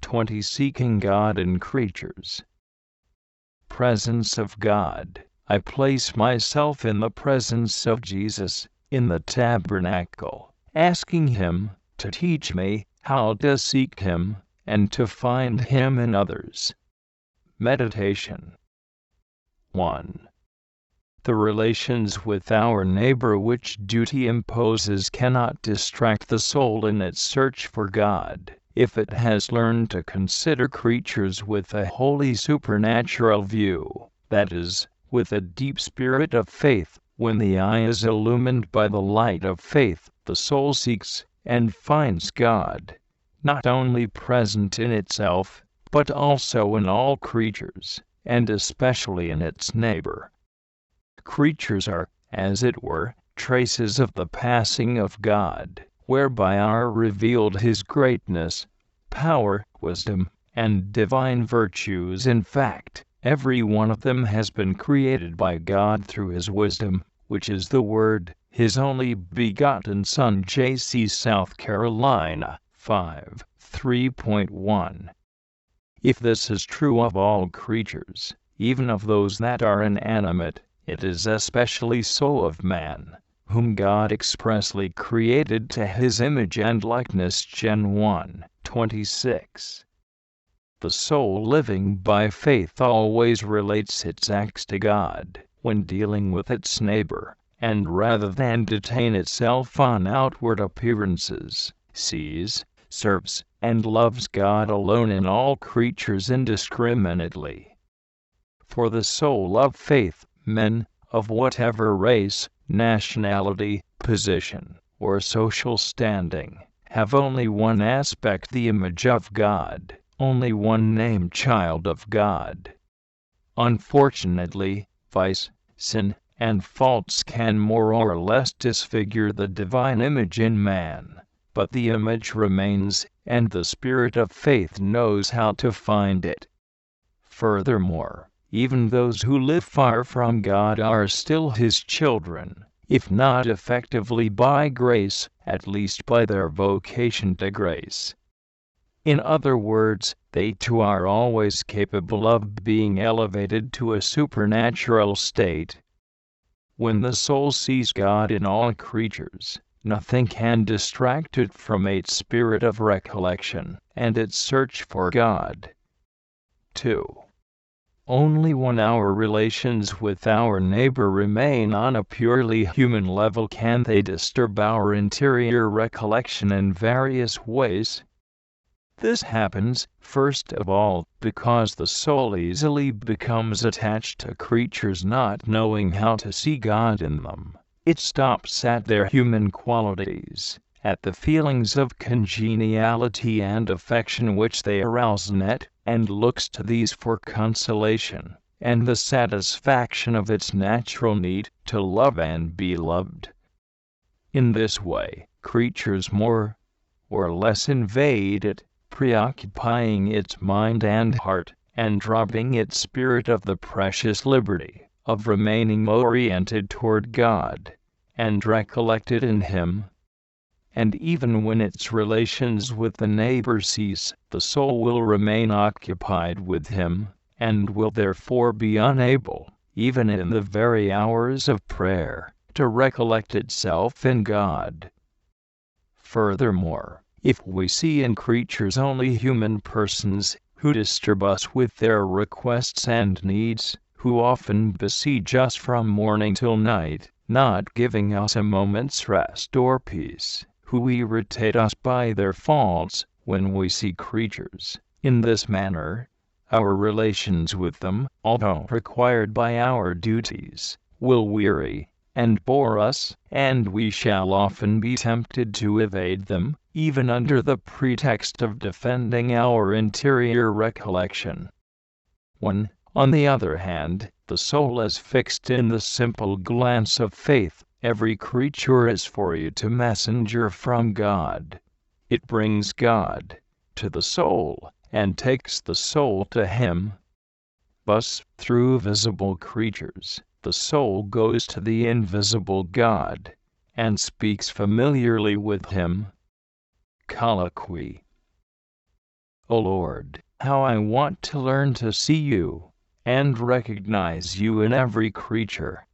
20 Seeking God in creatures. Presence of God. I place myself in the presence of Jesus, in the tabernacle, asking Him to teach me how to seek Him, and to find Him in others. Meditation. 1. The relations with our neighbor which duty imposes cannot distract the soul in its search for God, if it has learned to consider creatures with a wholly supernatural view, that is, with a deep spirit of faith. When the eye is illumined by the light of faith, the soul seeks and finds God, not only present in itself, but also in all creatures, and especially in its neighbor. Creatures are, as it were, traces of the passing of God, whereby are revealed His greatness, power, wisdom, and divine virtues. In fact, every one of them has been created by God through His wisdom, which is the Word, His only begotten Son. J.C. South Carolina, 5, 3.1. If this is true of all creatures, even of those that are inanimate, it is especially so of man, whom God expressly created to His image and likeness. Gen 1, 26. The soul living by faith always relates its acts to God when dealing with its neighbor, and rather than detain itself on outward appearances, sees, serves, and loves God alone in all creatures indiscriminately. For the soul of faith, men, of whatever race, nationality, position, or social standing, have only one aspect, the image of God, only one name, child of God. Unfortunately, vice, sin, and faults can more or less disfigure the divine image in man, but the image remains, and the spirit of faith knows how to find it. Furthermore, even those who live far from God are still His children, if not effectively by grace, at least by their vocation to grace. In other words, they too are always capable of being elevated to a supernatural state. When the soul sees God in all creatures, nothing can distract it from its spirit of recollection and its search for God. 2. Only when our relations with our neighbor remain on a purely human level can they disturb our interior recollection in various ways. This happens, first of all, because the soul easily becomes attached to creatures not knowing how to see God in them. It stops at their human qualities, at the feelings of congeniality and affection which they arouse in it, and looks to these for consolation, and the satisfaction of its natural need to love and be loved. In this way, creatures more or less invade it, preoccupying its mind and heart, and robbing its spirit of the precious liberty of remaining oriented toward God, and recollected in Him. And even when its relations with the neighbor cease, the soul will remain occupied with Him, and will therefore be unable, even in the very hours of prayer, to recollect itself in God. Furthermore, if we see in creatures only human persons, who disturb us with their requests and needs, who often besiege us from morning till night, not giving us a moment's rest or peace, who irritate us by their faults, when we see creatures in this manner, our relations with them, although required by our duties, will weary and bore us, and we shall often be tempted to evade them, even under the pretext of defending our interior recollection. When, on the other hand, the soul is fixed in the simple glance of faith, every creature is for you to messenger from God. It brings God to the soul, and takes the soul to Him. Thus, through visible creatures, the soul goes to the invisible God, and speaks familiarly with Him. Colloquy. O Lord, how I want to learn to see you and recognize you in every creature.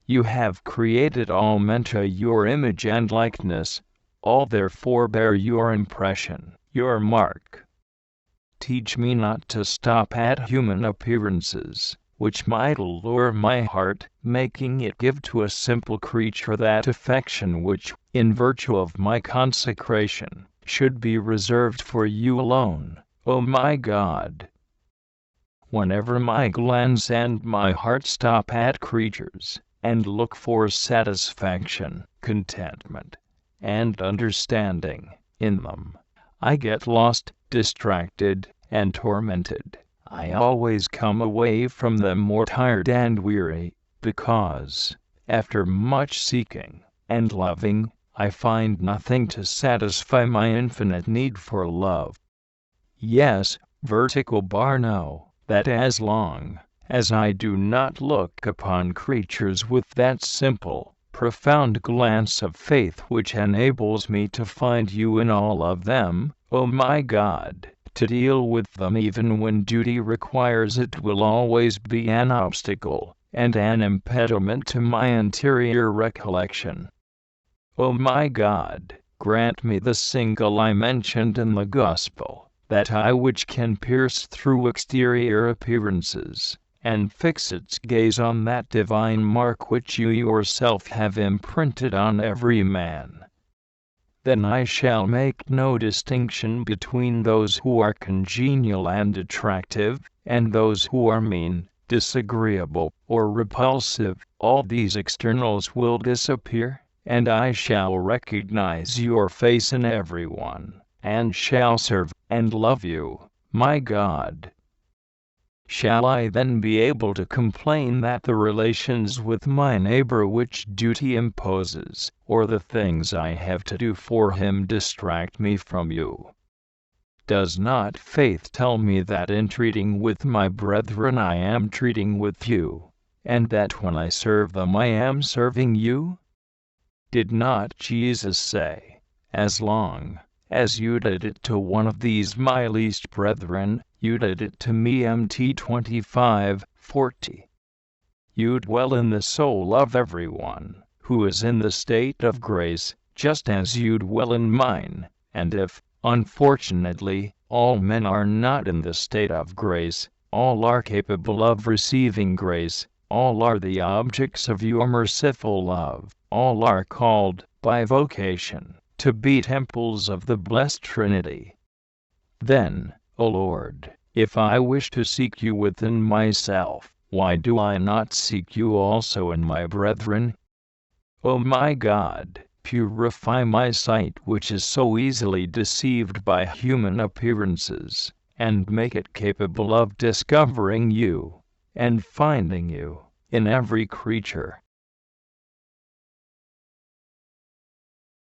You have created all men to your image and likeness, all therefore bear your impression, your mark. Teach me not to stop at human appearances, which might allure my heart, making it give to a simple creature that affection which, in virtue of my consecration, should be reserved for you alone, O my God. Whenever my glance and my heart stop at creatures, and look for satisfaction, contentment, and understanding in them, I get lost, distracted, and tormented. I always come away from them more tired and weary, because, after much seeking and loving, I find nothing to satisfy my infinite need for love. Yes, vertical bar no, that as long as I do not look upon creatures with that simple, profound glance of faith which enables me to find you in all of them, O my God, to deal with them even when duty requires it will always be an obstacle and an impediment to my interior recollection. O my God, grant me the single eye mentioned in the Gospel, that eye which can pierce through exterior appearances, and fix its gaze on that divine mark which you yourself have imprinted on every man. Then I shall make no distinction between those who are congenial and attractive, and those who are mean, disagreeable, or repulsive. All these externals will disappear, and I shall recognize your face in everyone, and shall serve and love you, my God. Shall I then be able to complain that the relations with my neighbor which duty imposes, or the things I have to do for him distract me from you? Does not faith tell me that in treating with my brethren I am treating with you, and that when I serve them I am serving you? Did not Jesus say, as long as you did it to one of these my least brethren, you did it to me? Mt 25:40. You dwell in the soul of everyone who is in the state of grace, just as you dwell in mine, and if, unfortunately, all men are not in the state of grace, all are capable of receiving grace, all are the objects of your merciful love, all are called, by vocation, to be temples of the blessed Trinity. Then, O Lord, if I wish to seek you within myself, why do I not seek you also in my brethren? O my God, purify my sight which is so easily deceived by human appearances, and make it capable of discovering you, and finding you, in every creature.